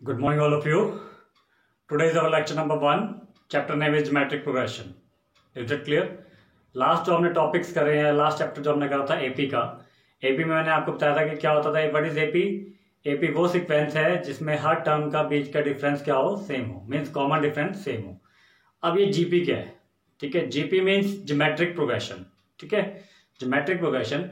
Good morning, all of you. Today is our lecture number 1. Chapter name is Geometric Progression. Is it clear? Last जो हमने topics करे हैं, last chapter जो हमने करा था एपी का, एपी में मैंने आपको बताया था कि क्या होता था, व्हाट इज एपी। एपी वो सीक्वेंस है जिसमें हर टर्म का बीच का डिफरेंस क्या हो, सेम हो, मीन्स कॉमन डिफरेंस सेम हो। अब ये जीपी क्या है, ठीक है। जीपी मीन्स ज्योमेट्रिक प्रोग्रेशन, ठीक है, ज्योमेट्रिक प्रोग्रेशन।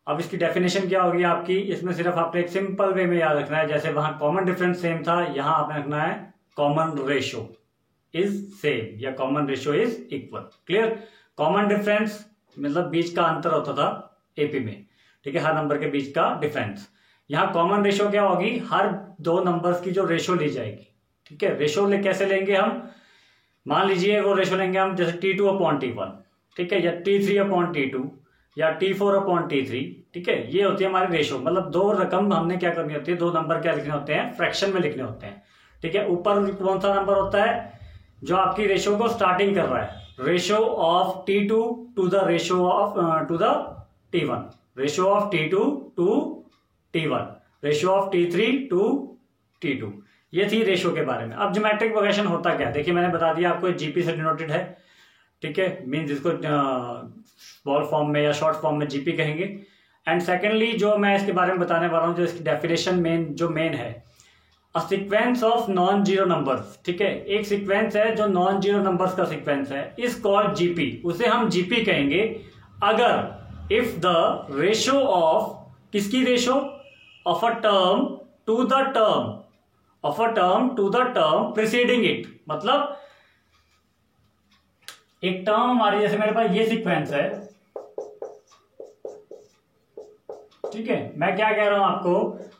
अब इसकी डेफिनेशन क्या होगी आपकी, इसमें सिर्फ आपने एक सिंपल वे में याद रखना है, जैसे वहां कॉमन डिफरेंस सेम था, यहां आपने रखना है कॉमन रेशो इज सेम या common ratio is equal. Clear. Common difference मतलब बीच का अंतर होता था एपी में, ठीक है, हर नंबर के बीच का डिफरेंस। यहाँ कॉमन रेशो क्या होगी, हर दो नंबर्स की जो रेशो ली जाएगी, ठीक है। रेशो कैसे लेंगे हम, मान लीजिए वो रेशो लेंगे हम जैसे T2/T1, ठीक है, या T3/T2 या T4/T3, ठीक है। ये होती है हमारी रेशो, मतलब दो रकम हमने क्या करनी होती है, दो नंबर क्या लिखने होते हैं, फ्रैक्शन में लिखने होते हैं, ठीक है। ऊपर कौन सा नंबर होता है जो आपकी रेशो को स्टार्टिंग कर रहा है, ratio of T2 to the ratio of to the T1, ratio of T2 to T1, ratio of T3 to T2। ये थी रेशो के बारे में। अब ज्योमेट्रिक प्रोग्रेशन होता क्या है, देखिए मैंने बता दिया आपको, जीपी से डिनोटेड है, ठीक है, मीन्स इसको स्मॉल फॉर्म में या शॉर्ट फॉर्म में जीपी कहेंगे। एंड सेकेंडली जो मैं इसके बारे में बताने वाला हूं, जो इसकी डेफिनेशन मेन है, a sequence of non zero numbers, ठीक है। एक सीक्वेंस है जो नॉन जीरो नंबर्स का सीक्वेंस है, इज कॉल्ड जीपी, उसे हम जीपी कहेंगे अगर इफ द रेशो ऑफ, किसकी ratio, of a term to the term, of a term to the term preceding it. मतलब एक टर्म हमारी, जैसे मेरे पास ये सीक्वेंस है, ठीक है, मैं क्या कह रहा हूं आपको,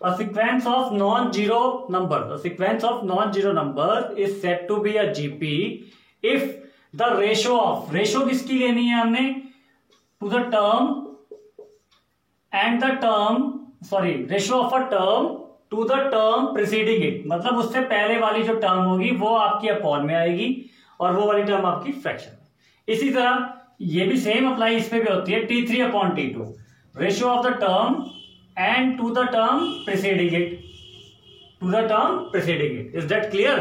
a sequence of non zero number, a sequence of non zero number is said to be a GP if the ratio of, ratio किसकी लेनी है हमने, to the term and the term, sorry, ratio of a term to the term preceding it, मतलब उससे पहले वाली जो term होगी वो आपकी अपॉन में आएगी और वो वाली टर्म आपकी फ्रैक्शन में। इसी तरह ये भी सेम अप्लाई इस पे भी होती है, T3/T2, ratio of the term and to the term preceding it, to the term preceding it. Is that clear.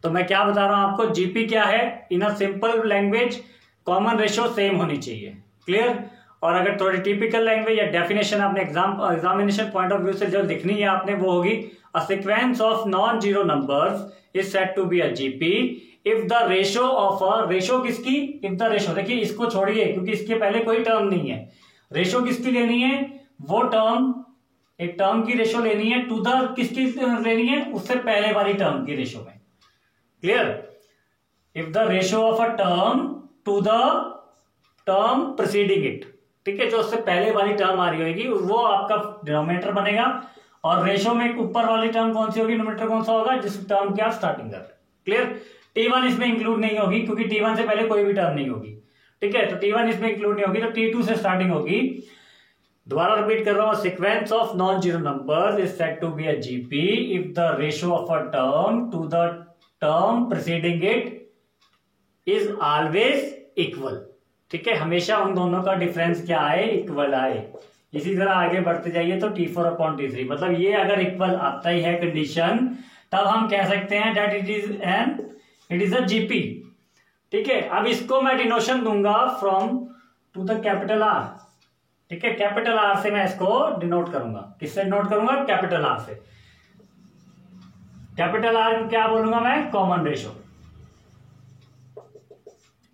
तो मैं क्या बता रहा हूं आपको, जीपी क्या है, in a simple language common ratio same होनी चाहिए। क्लियर। और अगर थोड़ी टिपिकल लैंग्वेज या डेफिनेशन आपने एग्जामिनेशन पॉइंट ऑफ व्यू से जो लिखनी है आपने, वो होगी a sequence of non zero numbers is said to be a GP if the ratio of a, ratio किसकी, इफ द रेशो, देखिए इसको छोड़िए क्योंकि इसके पहले कोई टर्म नहीं है, रेशो किसकी लेनी है, वो टर्म, एक टर्म की रेशो लेनी है टू द, किसकी लेनी है, उससे पहले वाली टर्म की रेशो में। Clear. If the ratio of a term to the term preceding it, ठीक है, जो उससे पहले वाली टर्म आ रही होगी वो आपका डिनोमिनेटर बनेगा, और रेशो में ऊपर वाली टर्म कौन सी होगी, डिनोमिनेटर कौन सा होगा, जिस टर्म की आप स्टार्टिंग कर रहे हैं। क्लियर। T1 इसमें इंक्लूड नहीं होगी क्योंकि T1 से पहले कोई भी टर्म नहीं होगी, ठीक है, तो T1 इसमें इंक्लूड नहीं होगी, तो T2 से स्टार्टिंग होगी। दोबारा रिपीट कर रहा हूं, sequence of non zero numbers is said to be a GP if the ratio of a term to the term preceding it is always equal, ठीक है, हमेशा उन दोनों का डिफरेंस क्या आए, इक्वल आए। इसी तरह आगे बढ़ते जाइए तो T4/T3, मतलब ये अगर इक्वल आता ही है कंडीशन, तब हम कह सकते हैं that it is a GP, ठीक है। अब इसको मैं डिनोशन दूंगा from to the capital R, ठीक है, कैपिटल आर से मैं इसको डिनोट करूंगा, किससे डिनोट करूंगा, कैपिटल आर से। कैपिटल आर क्या बोलूंगा मैं, कॉमन रेशो,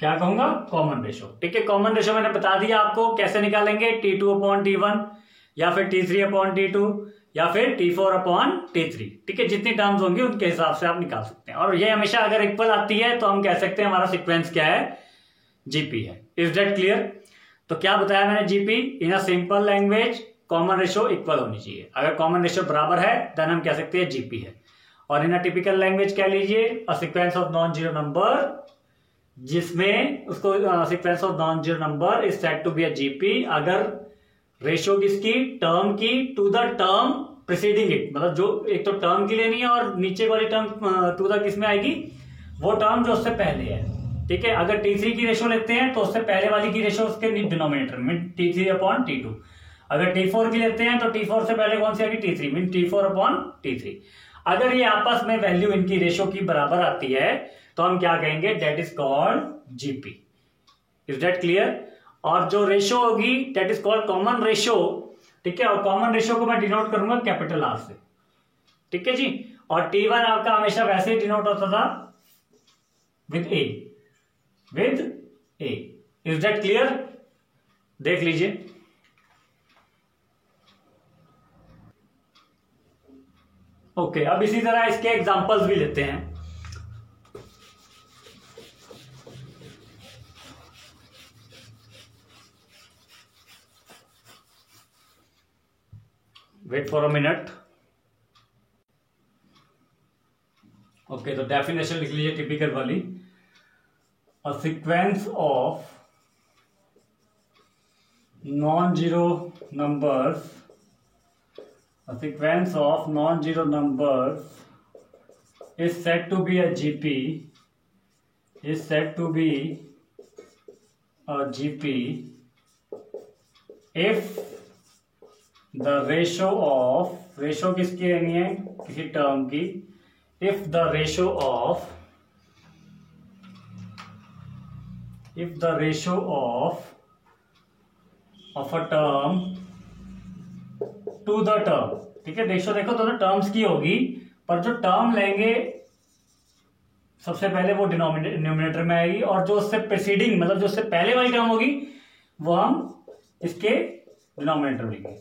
क्या कहूंगा, कॉमन रेशो, ठीक है। कॉमन रेशो मैंने बता दिया आपको कैसे निकालेंगे, T2/T1 या फिर T3/T2 या फिर T4/T3, ठीक है, जितनी टर्म्स होंगी उनके हिसाब से आप निकाल सकते हैं। और ये हमेशा अगर इक्वल आती है तो हम कह सकते हैं हमारा सीक्वेंस क्या है, जीपी है। Is that clear. तो क्या बताया मैंने, GP in a simple language common ratio equal होनी चाहिए, अगर कॉमन रेशो बराबर है देन हम कह सकते हैं जीपी है। और इन अ टिपिकल लैंग्वेज क्या लीजिए, a sequence of non zero number, जिसमें उसको sequence of non zero number is said to be a GP अगर रेशो किसकी, टर्म की to the term preceding it, मतलब जो एक तो टर्म की लेनी है और नीचे वाली टर्म टू द किसमें आएगी, वो टर्म जो उससे पहले है, ठीक है। अगर T3 की रेशो लेते हैं तो उससे पहले वाली की रेशो उसके डिनोमिनेटर में T3/T2, अगर T4 की लेते हैं तो T4 से पहले कौन सी आएगी, T3, मीन T4/T3। अगर ये आपस में वैल्यू इनकी रेशो की बराबर आती है तो हम क्या कहेंगे, that is called GP. Is that clear? और जो रेशो होगी that is called common ratio, ठीक है। और कॉमन रेशो को मैं डिनोट करूंगा कैपिटल आर से, ठीक है जी। और T1 आपका हमेशा वैसे ही डिनोट होता था with A, with A. Is that clear? देख लीजिए। ओके, अब इसी तरह इसके एग्जांपल्स भी लेते हैं। Wait for a minute. Okay, तो डेफिनेशन लिख लीजिए टिपिकल वाली। A sequence of non zero numbers, a sequence of non-zero numbers is said to be a GP, is said to be a GP if the ratio of, ratio किसकी लेनी है, किसी term की, if the ratio of a term to the term, ठीक है। Ratio देखो दोनों terms की होगी, पर जो टर्म लेंगे सबसे पहले वो डिनोमिनेटर में आएगी, और जो उससे प्रीसीडिंग मतलब जो उससे पहले वाली टर्म होगी वो हम इसके डिनोमिनेटर में लेंगे।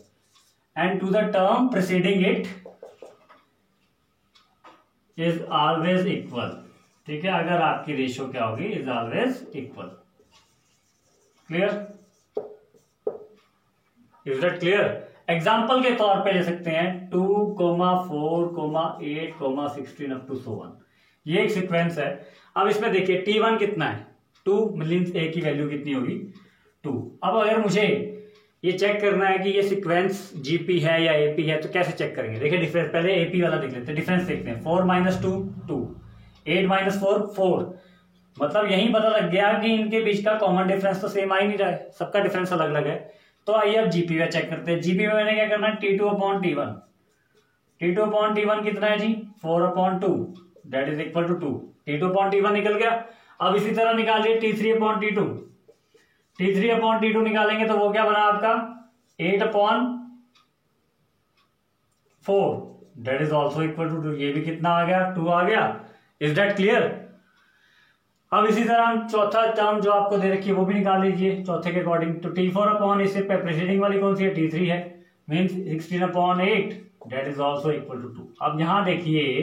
And to the term preceding it is always equal, ठीक है। अगर आपकी रेशो क्या होगी, is always equal. Clear? Is that clear? Example के तौर पे ले सकते हैं 2, 4, 8, 16 अप टू 1। ये एक सीक्वेंस है। अब इसमें देखिए T1 कितना है, 2 मींस ए की वैल्यू कितनी होगी, 2। अब अगर मुझे ये चेक करना है कि ये सीक्वेंस जीपी है या एपी है, तो कैसे चेक करेंगे? देखिए डिफरेंस, पहले एपी वाला देख लेते हैं। डिफरेंस देखते हैं, 4 - 2 2, 8 - 4 4। मतलब यही पता लग गया कि इनके बीच का कॉमन डिफरेंस तो सेम आ ही नहीं रहा है, सबका डिफरेंस अलग अलग है। तो आइए अब जीपी में चेक करते हैं। जीपी में मैंने क्या करना है, T2/T1। T2/T1 कितना है जी, 4/2, that is equal to 2। T2/T1 निकल गया। अब इसी तरह निकालिए T3/T2। T3/T2 निकालेंगे तो वो क्या बना आपका, 8/4, that is also equal to 2। ये भी कितना आ गया, 2 आ गया। Is that clear? अब इसी तरह हम चौथा टर्म जो आपको दे रखी है वो भी निकाल लीजिए चौथे के अकॉर्डिंग। तो T4/, इससे प्रीसीडिंग वाली कौन सी है, T3 है, means 16/8, that is also equal to 2। अब यहां देखिए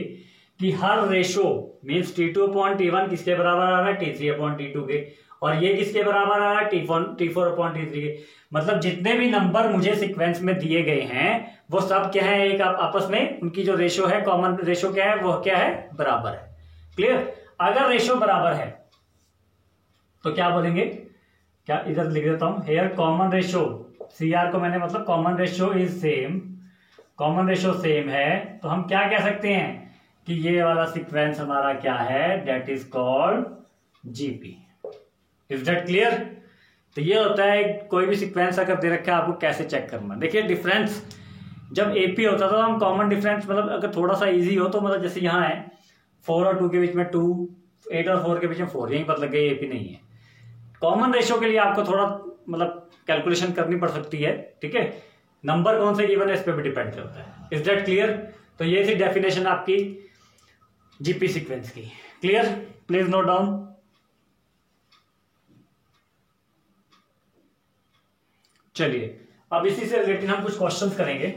कि हर रेशो मीन्स T2/T1 किसके बराबर आ रहा है, T3/T2 के, और ये किसके बराबर आ रहा है, T4/T3 के। मतलब जितने भी नंबर मुझे सीक्वेंस में दिए गए हैं वो सब क्या है, एक आपस में उनकी जो रेशो है, कॉमन रेशो क्या है, वो क्या है, बराबर है। क्लियर? अगर रेशो बराबर है तो क्या बोलेंगे, क्या इधर लिख देता हूं, हेयर कॉमन रेशो, CR को मैंने मतलब common ratio is same, common ratio same है, तो हम क्या कह सकते हैं कि ये वाला सीक्वेंस हमारा क्या है, that is called GP. Is that clear? तो ये होता है कोई भी सीक्वेंस अगर दे रखा है आपको कैसे चेक करना। देखिए डिफरेंस जब एपी होता था हम कॉमन डिफरेंस मतलब अगर थोड़ा सा इजी हो तो मतलब जैसे यहाँ है 4 और 2 के बीच में 2, 8 और 4 के बीच में 4, यही पता लग गया एपी नहीं है। कॉमन रेशियो के लिए आपको थोड़ा मतलब कैलकुलेशन करनी पड़ सकती है, ठीक है। नंबर कौन से गिवन है इस पे भी डिपेंड करता है। Is that clear? तो ये थी डेफिनेशन आपकी जीपी सीक्वेंस की। क्लियर? Please note down. चलिए अब इसी से रिलेटेड हम कुछ क्वेश्चंस करेंगे।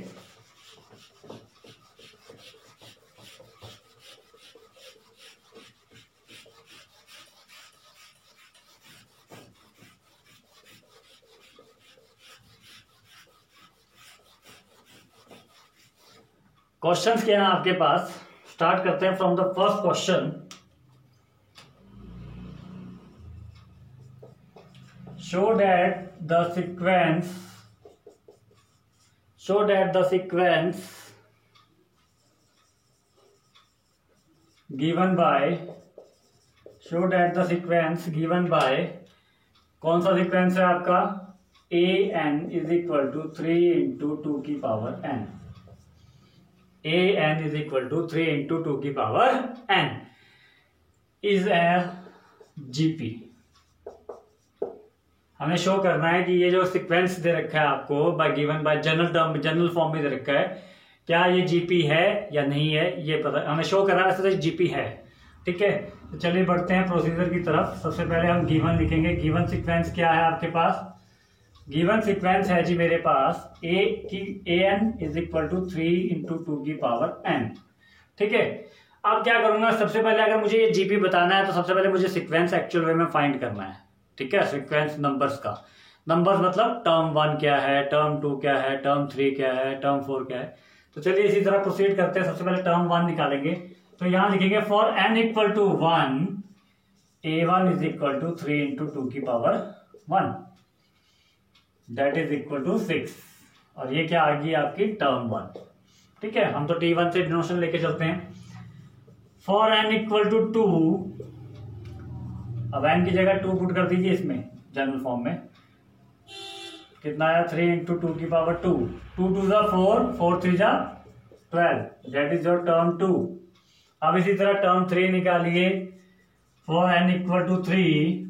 क्वेश्चंस क्या है आपके पास, स्टार्ट करते हैं from the first question. Show that the sequence given by कौन सा सीक्वेंस है आपका, an इज इक्वल टू 3 × 2 की power n। an is equal to 3 into 2 की power n is a GP। हमें शो करना है कि ये जो सीक्वेंस दे रखा है आपको गिवन बाय जनरल फॉर्म में दे रखा है, क्या ये जीपी है या नहीं है, ये पता हमें शो करना है। वैसे तो जीपी है, ठीक है। तो चलिए बढ़ते हैं प्रोसीजर की तरफ। सबसे पहले हम गिवन लिखेंगे। गिवन सीक्वेंस क्या है आपके पास? गिवन सीक्वेंस है जी मेरे पास an is equal to 3 into 2 की पावर n, ठीक है। अब क्या करूंगा, सबसे पहले अगर मुझे ये जीपी बताना है तो सबसे पहले मुझे सीक्वेंस एक्चुअल वे में फाइंड करना है, ठीक है। सीक्वेंस नंबर्स का, नंबर्स मतलब टर्म 1 क्या है, टर्म 2 क्या है, टर्म 3 क्या है, टर्म 4 क्या है। तो चलिए इसी तरह प्रोसीड करते हैं। सबसे पहले टर्म 1 निकालेंगे, तो यहां लिखेंगे for n equal to 1 a1 is equal to 3 into 2 की power 1 that is equal to 6। और ये क्या आ गई आपकी टर्म 1, ठीक है। हम तो t1 से डिनोशन लेके चलते हैं। फॉर n इक्वल टू 2, अब n की जगह 2 पुट कर दीजिए इसमें जनरल फॉर्म में। कितना आया? 3 इंटू 2 की पावर 2, 2 2 जा 4, 4 3 जा 12, दैट इज योर टर्म 2। अब इसी तरह टर्म 3 निकालिए। For n equal to 3,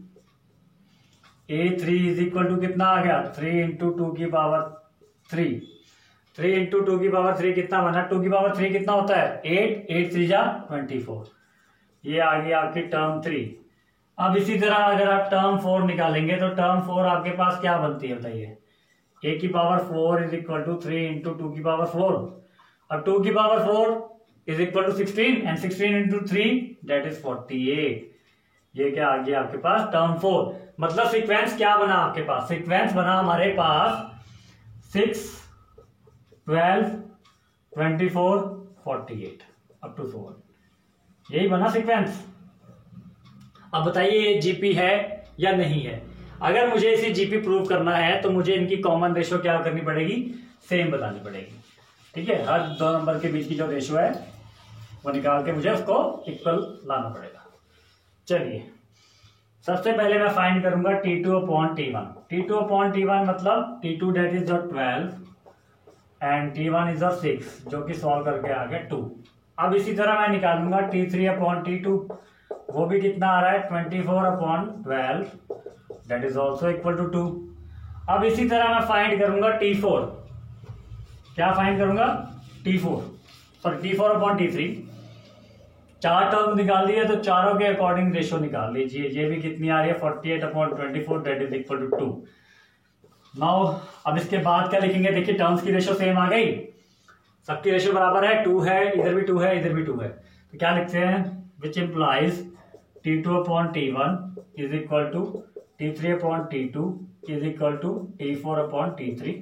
a3 is equal to कितना आ गया? 3 इंटू 2 की पावर 3, 3 इंटू 2 की पावर 3 कितना बना? 2 की पावर 3 कितना होता है? 8, 8 3 जा 24, ये आ गई आपकी टर्म 3। अब इसी तरह अगर आप टर्म 4 निकालेंगे तो टर्म 4 आपके पास क्या बनती है बताइए? a की power 4 is equal to 3 into 2 की पावर 4, और 2 की power 4 is equal to 16, and 16 into 3 that is 48। ये क्या आ गया आपके पास? टर्म 4। मतलब सीक्वेंस क्या बना आपके पास? सीक्वेंस बना हमारे पास 6 12 24 48 अप टू 4, यही बना सीक्वेंस। अब बताइए ये जीपी है या नहीं है? अगर मुझे इसी जीपी प्रूव करना है तो मुझे इनकी कॉमन रेशो क्या करनी पड़ेगी? सेम बतानी पड़ेगी, ठीक है। हर दो नंबर के बीच की जो रेशो है वो निकाल के मुझे उसको इक्वल लाना पड़ेगा। चलिए सबसे पहले मैं फाइंड करूंगा T2 upon T1। T2 upon T1 मतलब T2 date is 12 and T1 is 6, जो कि सॉल्व करके आ गया 2। अब इसी तरह मैं निकालूंगा T3 अपॉन T2, वो भी कितना आ रहा है? 24 upon 12 that is also equal to 2। अब इसी तरह मैं फाइंड करूंगा T4। क्या फाइंड करूंगा? T4 upon T3। 4 टर्म निकाल दिए तो चारों के अकॉर्डिंग रेशो निकाल लीजिए। ये भी कितनी आ रही है? 48 upon 24 that is equal to 2। Now अब इसके बाद क्या लिखेंगे? देखिए टर्म्स की रेशो सेम आ गई, सबकी रेशो बराबर है, 2 है, इधर भी 2 है, इधर भी 2 है। तो क्या लिखते हैं? Which implies T2 upon T1 is equal to T3 upon T2 is equal to T4 upon T3,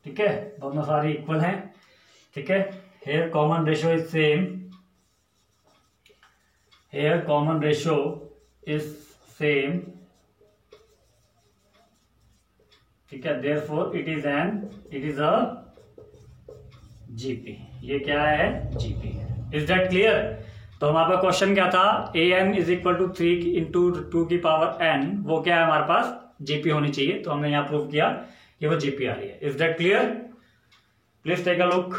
ठीक है। दोनों सारी इक्वल हैं, ठीक है। Here common ratio is same, here common ratio is same, ठीक है। Therefore it is a GP. ये क्या है? जीपी। Is that clear? तो हमारे पास क्वेश्चन क्या था? an is equal to 3 into 2 की पावर n, वो क्या है हमारे पास? जीपी होनी चाहिए। तो हमने यहां प्रूव किया कि वो जीपी आ रही है। Is that clear? Please take a look.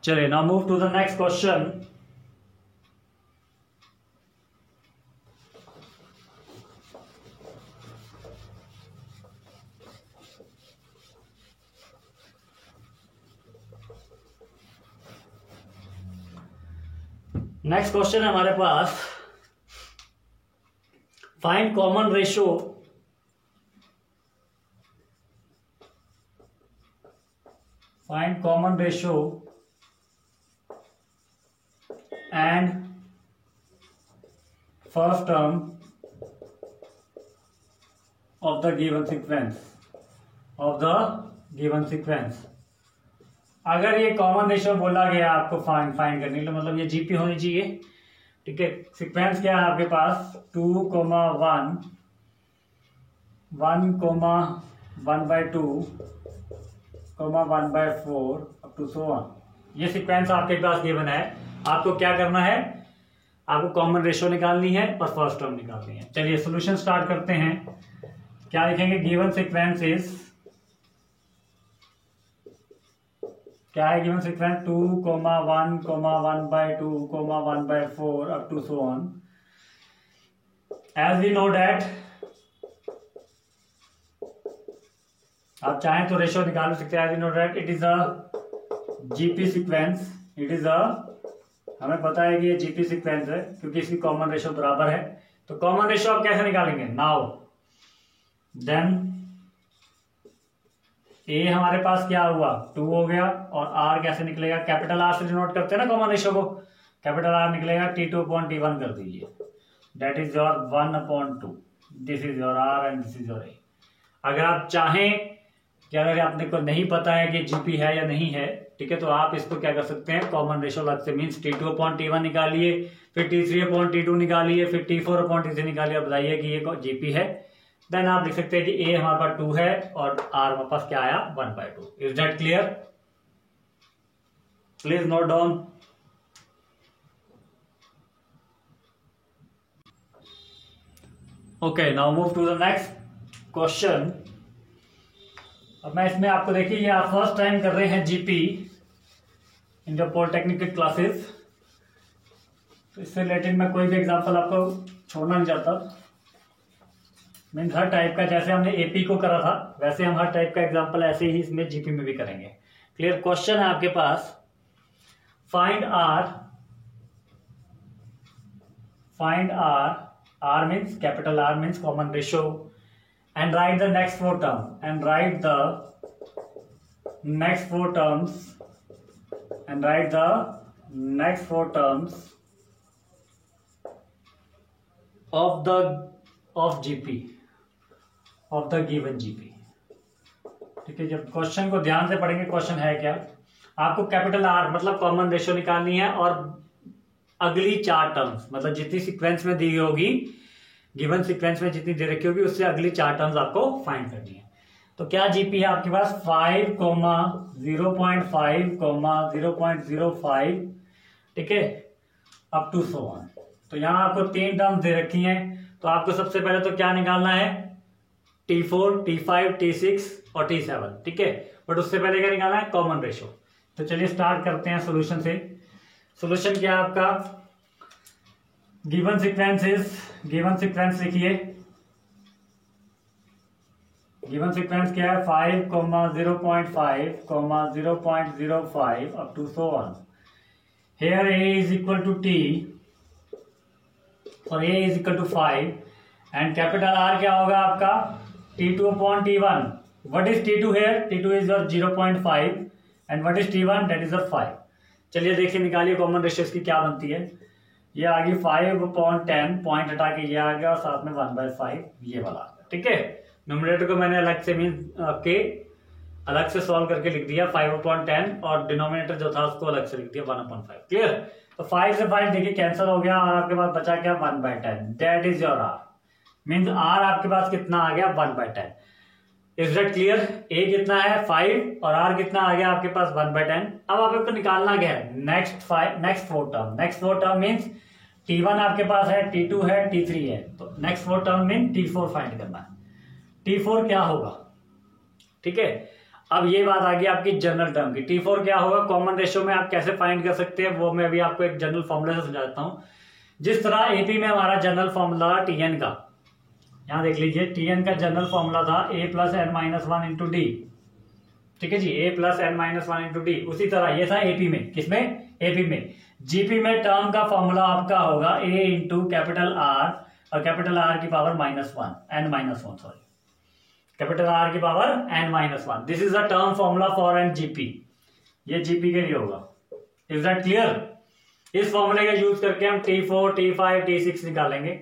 चलिए now move to the next question. Next question है हमारे पास, find common ratio and first term of the given sequence. अगर ये कॉमन रेशो बोला गया आपको फाइंड करने के लिए, मतलब ये जीपी होनी चाहिए, ठीक है। सीक्वेंस क्या है आपके पास? 2, 1, 1/2, 1/4 अप टू सो ऑन। ये सीक्वेंस आपके पास गिवन है। आपको क्या करना है? आपको कॉमन रेशो निकालनी है और फर्स्ट टर्म निकालनी है। चलिए सोल्यूशन स्टार्ट करते हैं। क्या लिखेंगे, गिवन सीक्वेंस इज, क्या है given sequence, 2, 1, 1/2, 1/4 up to so on. As we know that, आप चाहें तो रेशियो निकाल सकते हैं. As we know that it is a GP sequence, it is a, हमें पता है कि ये जीपी सीक्वेंस है क्योंकि इसकी कॉमन रेशियो बराबर है. तो कॉमन रेशियो आप कैसे निकालेंगे, नाउ देन ए हमारे पास क्या हुआ, 2 हो गया, और आर कैसे निकलेगा, कैपिटल आर से डिनोट करते हैं ना कॉमन रेशियो को, कैपिटल आर निकलेगा T2/T1 कर दीजिए, that is your 1/2. This is your R and this is your A. अगर आप चाहें कि अगर आपने को नहीं पता है कि जीपी है या नहीं है, ठीक है, तो आप इसको क्या कर सकते हैं, कॉमन रेशियो अलग से, मीन्स T2/T1 निकालिए, फिर T3/T2 निकालिए, फिर T4/T3 निकालिए, अब बताइए कि ये जीपी है. देन आप लिख सकते हैं कि ए हमारे पास 2 है और आर हमारे पास क्या आया, 1/2. Is that clear? Please note down. Okay, now move to the next question. अब मैं इसमें आपको, देखिए ये आप फर्स्ट टाइम कर रहे हैं जीपी इन जो पॉलिटेक्निक के क्लासेस, तो इससे रिलेटेड मैं कोई भी एग्जांपल आपको छोड़ना नहीं चाहता. मीन्स हर टाइप का, जैसे हमने एपी को करा था वैसे हम हर टाइप का एग्जांपल ऐसे ही इसमें जीपी में भी करेंगे. क्लियर? क्वेश्चन है आपके पास, find R, R means capital R means common ratio, and write the next 4 terms, and write the next 4 terms, and write the next 4 terms of GP, of the given GP. ठीक है, जब question को ध्यान से पढ़ेंगे, question है क्या, आपको कैपिटल आर मतलब कॉमन रेशियो निकालनी है और अगली 4 टर्म्स मतलब जितनी सीक्वेंस में दी होगी, गिवन सीक्वेंस में जितनी दे रखी होगी उससे अगली 4 टर्म्स आपको फाइंड करनी है. तो क्या जीपी है आपके पास, 5, 0.5, 0.05, ठीक है, अप टू सो ऑन. तो यहां आपको 3 टर्म्स दे रखी हैं, तो आपको सबसे पहले तो क्या निकालना है, T4, T5, T6 और T7, ठीक है. बट उससे पहले क्या निकालना है, कॉमन रेशियो. तो चलिए स्टार्ट करते हैं सोल्यूशन से. सोल्यूशन क्या है आपका, given sequence is, given sequence लिखिए, गिवन सीक्वेंस क्या है, 5, 0.5, 0.05 up to so on. Here a is equal to t और a is equal to 5 and capital R क्या होगा आपका, T2/T1. What is T2 here, T2 is your 0.5 and what is T1, that is your 5. चलिए देखिए निकालिए common ratio की क्या बनती है. ये आ गई 5/10, पॉइंट हटा के ये आ गया और साथ में 1/5 ये वाला आ गया, ठीक है. न्यूमरेटर को मैंने अलग से के अलग से सॉल्व करके लिख दिया 5/10 और डिनोमिनेटर जो था उसको अलग से लिख दिया 1/5. क्लियर? तो 5 से 5 देखिए कैंसिल हो गया और आपके पास बचा क्या, 1/10. That is your R. Means R आपके पास कितना आ गया, 1/10. Is that clear? ए कितना है, 5 और आर कितना आ गया आपके पास, 1/10. अब आपको निकालना क्या है, next 4 term. Next 4 term means T1 आपके पास है, T2 है, T3 है. तो next 4 term mean T4 find करना है. T4 क्या होगा, ठीक है. अब ये बात आ गई आपकी जनरल टर्म की. T4 क्या होगा, कॉमन रेशियो में आप कैसे फाइंड कर सकते हैं वो मैं अभी आपको एक जनरल फॉर्मूला से समझाता हूं. जिस तरह एपी में हमारा जनरल फॉर्मूला Tn का, यहां देख लीजिए, Tn का जनरल फॉर्मूला था a + n-1 इंटू डी, ठीक है जी, a + n-1 इंटू डी. उसी तरह ये था एपी में, किसमें, एपी में. जीपी में टर्म का फॉर्मूला आपका होगा a इंटू कैपिटल आर और कैपिटल आर की power -1, n-1, sorry, capital R की power n-1. This is the term formula for an GP. ये जीपी के लिए होगा. Is that clear? इस फॉर्मूले का यूज करके हम T4, T5, T6 निकालेंगे.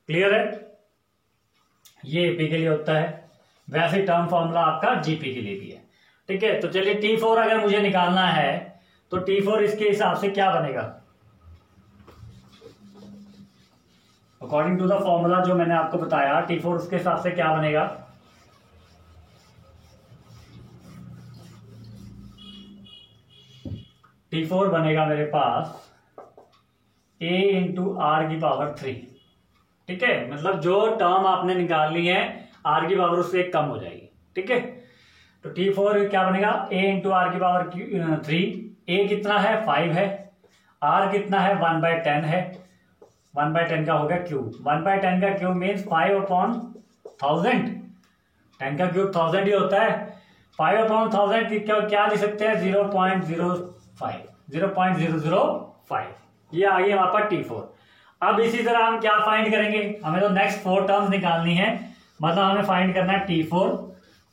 क्लियर है? ये एपी के लिए होता है, वैसे टर्म फॉर्मूला आपका जीपी के लिए भी है, ठीक है. तो चलिए T4 अगर मुझे निकालना है तो T4 इसके हिसाब से क्या बनेगा, अकॉर्डिंग टू द फॉर्मूला जो मैंने आपको बताया, T4 उसके हिसाब से क्या बनेगा, T4 बनेगा मेरे पास a इंटू आर की पावर 3, ठीक है. मतलब जो टर्म आपने निकालनी है आर की पावर उससे 1 कम हो जाएगी। ठीक है, तो T4 क्या बनेगा, a इंटू आर की पावर 3। a कितना है 5 है, r कितना है 1/10 है, 1/10 का हो गया क्यूब। 1/10 का क्यूब मीन्स 5/1000, 10 का क्यूब 1000 ही होता है। 5/1000 की क्या लिख सकते हैं 0.05, 0.005। ये आ गई हमारे पास T4। अब इसी तरह हम क्या फाइंड करेंगे, हमें तो नेक्स्ट 4 टर्म्स निकालनी है, मतलब हमें फाइंड करना है T4,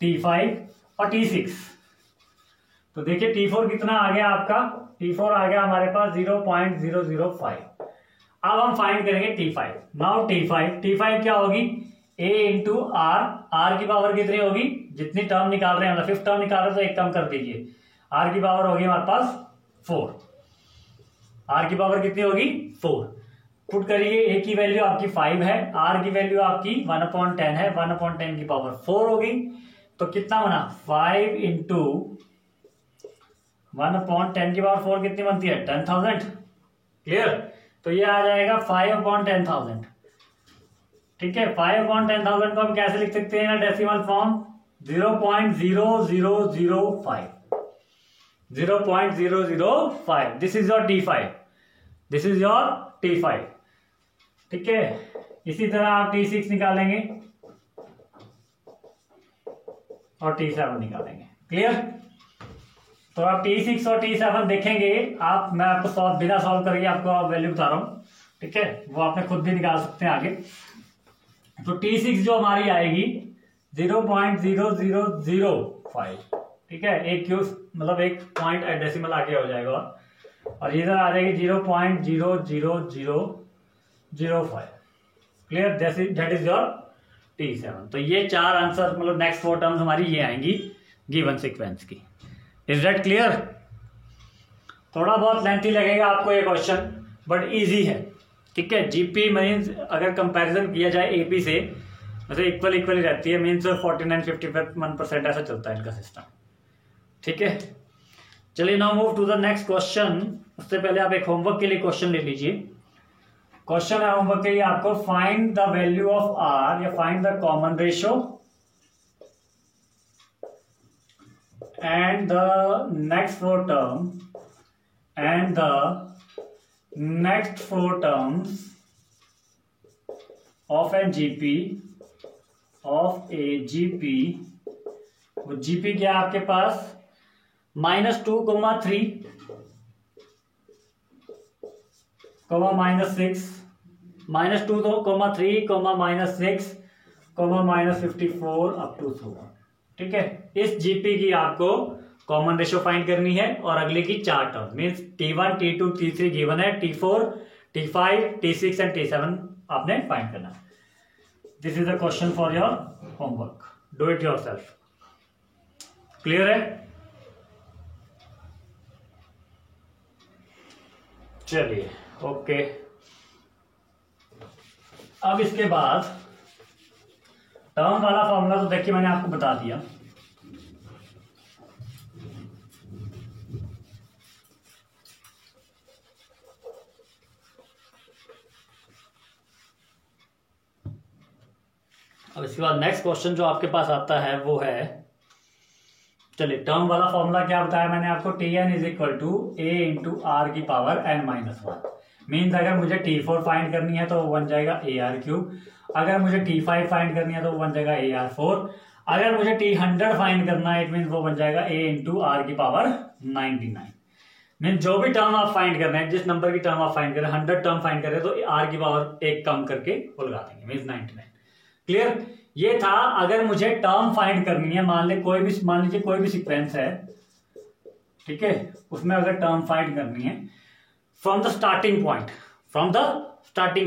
T5 और T6। तो देखिए T4 कितना आ गया आपका, T4 आ गया हमारे पास 0.005। अब हम फाइंड करेंगे T5। नाउ T5 क्या होगी, a इंटू आर की पावर कितनी होगी, जितनी टर्म निकाल रहे हैं मतलब 5th टर्म निकाल रहे हैं तो 1 कम कर दीजिए, r की पावर होगी हमारे पास 4। r की पावर कितनी होगी 4। पुट करिए, a की वैल्यू आपकी 5 है, r की वैल्यू आपकी 1/10 है, 1/10 की पावर 4 होगी। तो कितना बना 5 इंटू 1/10 की पावर 4 कितनी बनती है 10,000। क्लियर, तो ये आ जाएगा 5/10,000। ठीक है, 5/10,000 को हम कैसे लिख सकते हैं ना decimal form, 0.0005, 0.005। This is your T5, this is your T5। ठीक है, इसी तरह आप T6 निकालेंगे और T7 निकालेंगे। क्लियर, तो आप T6 और T7 देखेंगे आप, मैं आपको बिना सॉल्व करके आपको वैल्यू बता रहा हूं। ठीक है, वो आपने खुद भी निकाल सकते हैं आगे। तो T6 जो हमारी आएगी 0.0005। ठीक है, एक क्यूब मतलब एक पॉइंट डेसिमल आगे हो जाएगा, और इधर आ जाएगी 0.00005। Clear, that is your T7। तो ये 4 आंसर मतलब नेक्स्ट 4 टर्म्स हमारी ये आएंगी गिवन सीक्वेंस की। Is that clear? थोड़ा बहुत लेंथी लगेगा आपको ये क्वेश्चन, बट इजी है। ठीक है, जीपी मीन्स अगर कंपैरिजन किया जाए एपी से, वैसे इक्वल ही रहती है, मीन्स 49-51% ऐसा चलता है इनका सिस्टम। ठीक है, चलिए now move to the next question. उससे पहले आप एक होमवर्क के लिए क्वेश्चन ले लीजिए। क्वेश्चन है होमवर्क के लिए आपको, find the value of R या find the common ratio and the next 4 terms of a GP वो GP क्या आपके पास -2, -3, -6, -2, -3, -6, -54 अप टू 100। ठीक है, इस जीपी की आपको कॉमन रेशियो फाइंड करनी है, और अगले की 4 term means T1, T2, T3 given है, T4, T5, T6 and T7 आपने फाइंड करना है। This is the question for your homework, do it yourself. Clear है? चलिए ओके। अब इसके बाद टर्म वाला फॉर्मूला तो देखिए मैंने आपको बता दिया। अब इसके बाद नेक्स्ट क्वेश्चन जो आपके पास आता है वो है, चलिए टर्म वाला फॉर्मूला क्या बताया मैंने आपको, Tn is equal to a into R की पावर n-1। मीन्स अगर मुझे T4 फाइंड करनी है तो वो बन जाएगा AR3, अगर मुझे T5 फाइंड करनी है तो वो बन जाएगा AR4, अगर मुझे T100 फाइंड करना है इट मीन वो बन जाएगा a इंटू आर की पावर 99। मीन जो भी टर्म आप फाइंड कर रहे हैं, जिस नंबर की टर्म आप फाइंड कर रहे हैं, 100 टर्म फाइंड कर रहे हैं तो आर की पावर 1 कम करके वो लगा देंगे, मीन्स 99। क्लियर, ये था अगर मुझे टर्म फाइंड करनी है, मान लीजिए कोई भी सीक्वेंस है, ठीक है, उसमें अगर टर्म फाइंड करनी है फ्रॉम द स्टार्टिंग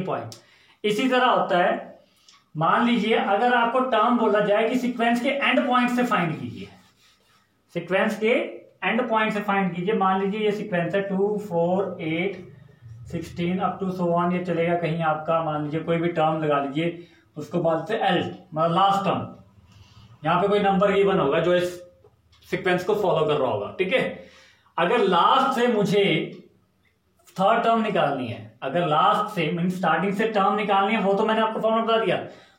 पॉइंट। इसी तरह होता है, मान लीजिए अगर आपको टर्म बोला जाए कि सीक्वेंस के एंड पॉइंट से फाइंड कीजिए, सीक्वेंस के एंड पॉइंट से फाइंड कीजिए। मान लीजिए ये सीक्वेंस है 2, 4, 8, 16 अप टू सो ऑन, ये चलेगा कहीं आपका, मान लीजिए कोई भी टर्म लगा लीजिए, उसको बोलते हैं L, मतलब लास्ट टर्म। यहां पे कोई नंबर गिवन होगा जो इस सीक्वेंस को फॉलो कर रहा होगा। ठीक है, अगर लास्ट से मुझे थर्ड टर्म निकालनी है, अगर लास्ट से मीन स्टार्टिंग से टर्म निकालनी है, वो तो मैंने आपको फॉर्मूला बता दिया,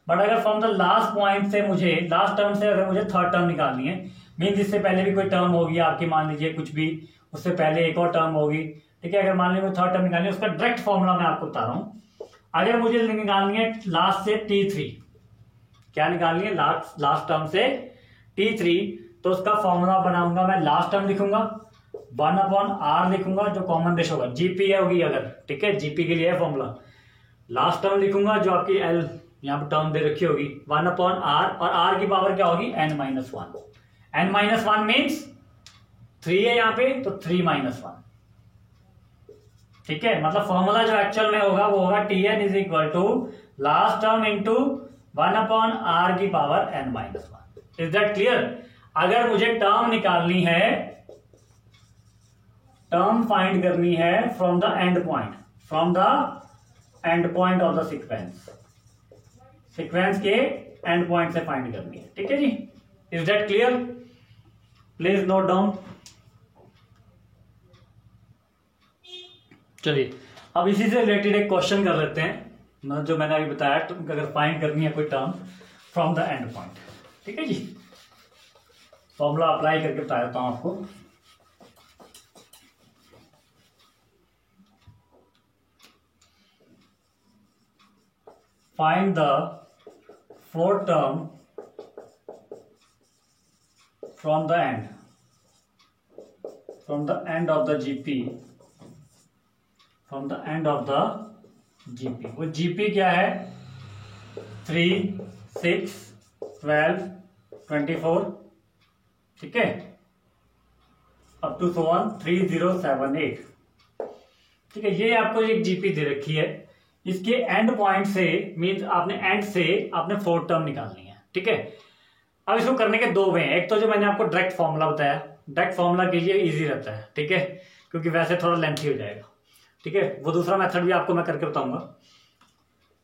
बट अगर फ्रॉम द लास्ट पॉइंट से मुझे, लास्ट टर्म से अगर मुझे थर्ड टर्म निकालनी है, मीन्स इससे पहले भी कोई टर्म होगी आपकी, मान लीजिए कुछ भी, उससे पहले एक और टर्म होगी, ठीक है, अगर मान लीजिए थर्ड टर्म निकालनी है, उसका डायरेक्ट फॉर्मूला मैं आपको बता रहा हूं। अगर मुझे निकालनी है लास्ट से T3, क्या निकालनी है, लास्ट टर्म से T3, तो उसका फॉर्मूला बनाऊंगा मैं, लास्ट टर्म लिखूंगा 1/r लिखूंगा, जो कॉमन रेशो होगा, जीपी होगी अगर, ठीक है, जीपी के लिए है फॉर्मूला। लास्ट टर्म लिखूंगा जो आपकी एल यहाँ पर टर्म दे रखी होगी 1/r, और r की पावर क्या होगी n-1। n-1 मीन्स 3 है यहाँ पे, तो 3-1, ठीक है। मतलब फॉर्मूला जो एक्चुअल में होगा वो होगा Tn is equal to last term into 1/r की power n-1। Is that clear? अगर मुझे टर्म निकालनी है, टर्म फाइंड करनी है from the end point, from the end point of the sequence, sequence के एंड पॉइंट से फाइंड करनी है, ठीक है जी। Is that clear? Please note down. चलिए अब इसी से रिलेटेड एक क्वेश्चन कर लेते हैं, जो मैंने अभी बताया, तो अगर फाइंड करनी है कोई term from the end point, ठीक है जी। फॉर्मूला अप्लाई करके बता देता हूं आपको। Find the fourth term from the end of the GP, from the end of the GP। वो GP क्या है, 3, 6, 12, 24, ठीक है, अप टू 3078, ठीक है। ये आपको एक GP दे रखी है, इसके एंड पॉइंट से, मीन्स आपने एंड से आपने फोर्थ टर्म निकालनी है, ठीक है। अब इसको करने के दो वे हैं, एक तो जो मैंने आपको डायरेक्ट फॉर्मूला बताया, डायरेक्ट फॉर्मूला कीजिए, इजी रहता है, ठीक है, क्योंकि वैसे थोड़ा लेंथी हो जाएगा, ठीक है। वो दूसरा मेथड भी आपको मैं करके बताऊंगा।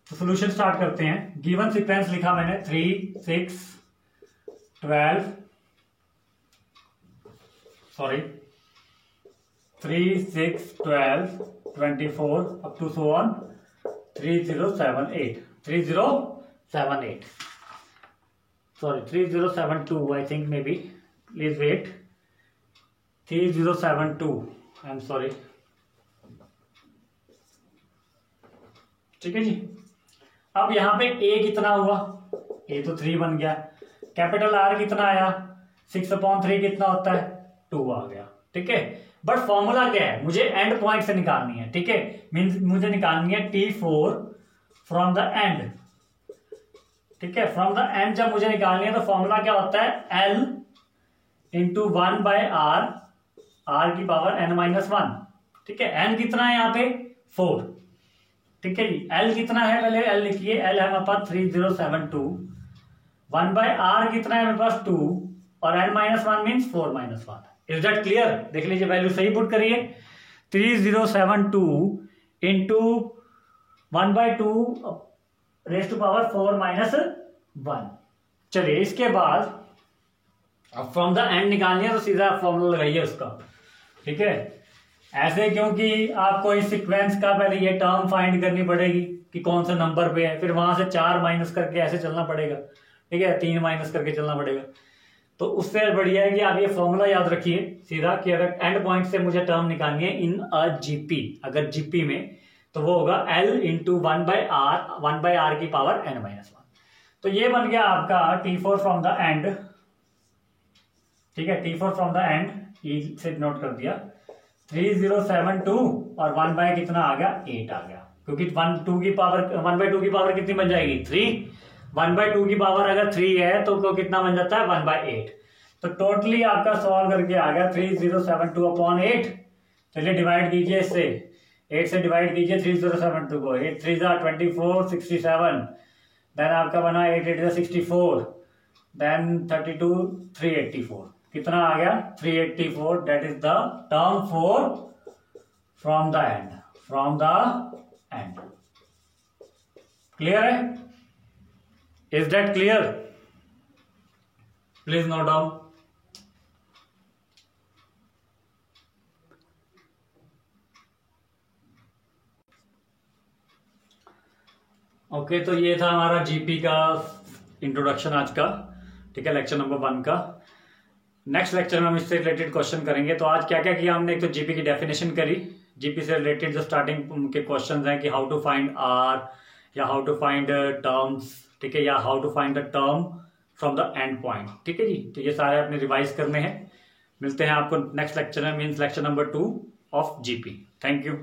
तो सोल्यूशन स्टार्ट करते हैं। गिवन सीक्वेंस लिखा मैंने 3, 6, 12, sorry 3, 6, 12, 24 up to 3078, sorry 3072, I think, maybe, please wait, 3072, I'm sorry, ठीक है जी। अब यहां पे a कितना हुआ, a तो 3 बन गया, कैपिटल R कितना आया, 6/3 कितना होता है, 2 आ गया, ठीक है। बट फॉर्मूला क्या है, मुझे एंड पॉइंट से निकालनी है, ठीक है, मीन्स मुझे निकालनी है T4 फ्रॉम द एंड, ठीक है। फ्रॉम द एंड जब मुझे निकालनी है तो फॉर्मूला क्या होता है, L इंटू 1/r, r की पावर n-1, ठीक है। n कितना है यहाँ पे 4, ठीक है जी। L कितना है, पहले L लिखिए, L है हमारे पास 3072, 1/r कितना है मेरे पास 2, और n-1 means 4-1। Is that clear? देख लीजिए, वैल्यू सही पुट करिए, 3072 इंटू 1/2 रेज़ टू पावर 4-1। चलिए इसके बाद अब फ्रॉम द एंड निकालनी है तो सीधा फॉर्मूला लगाइए उसका, ठीक है। ऐसे क्योंकि आपको इस सीक्वेंस का पहले ये टर्म फाइंड करनी पड़ेगी कि कौन सा नंबर पे है, फिर वहां से 4 माइनस करके ऐसे चलना पड़ेगा, ठीक है, 3 माइनस करके चलना पड़ेगा। तो उससे बढ़िया है कि आप ये फॉर्मूला याद रखिए सीधा, कि अगर एंड पॉइंट से मुझे टर्म निकालनी है इन अ जीपी, अगर जीपी में, तो वो होगा L इंटू 1/r की पावर n-1। तो ये बन गया आपका T4 फ्रॉम द एंड, ठीक है, T4 फ्रॉम द एंड, ई से नोट कर दिया, 3072 और 1 कितना आ गया, 8 आ गया, क्योंकि 1/2 की पावर कितनी बन जाएगी, 3। 1/2 की पावर अगर 3 है तो कितना बन जाता है, 1/8। तो टोटली आपका सॉल्व करके आ गया 3072/8। चलिए डिवाइड कीजिए इससे, 8 से डिवाइड कीजिए 3072 को, 8 3 24, 67, देन आपका बना 8 8 64, देन 32 384, कितना आ गया 384। That is the term 4 from the end, from the end. Clear है? Is that clear? Please note down. Okay, तो ये था हमारा जीपी का इंट्रोडक्शन आज का, ठीक है, लेक्चर नंबर 1 का। नेक्स्ट लेक्चर में हम इससे रिलेटेड क्वेश्चन करेंगे। तो आज क्या क्या किया हमने, एक तो जीपी की डेफिनेशन करी, जीपी से रिलेटेड जो स्टार्टिंग के क्वेश्चंस हैं कि हाउ टू फाइंड आर, या हाउ टू फाइंड टर्म्स, ठीक है, या how to find the term from the end point, ठीक है जी। तो ये सारे आपने रिवाइज करने हैं। मिलते हैं आपको नेक्स्ट लेक्चर में, means lecture number 2 of GP. Thank you.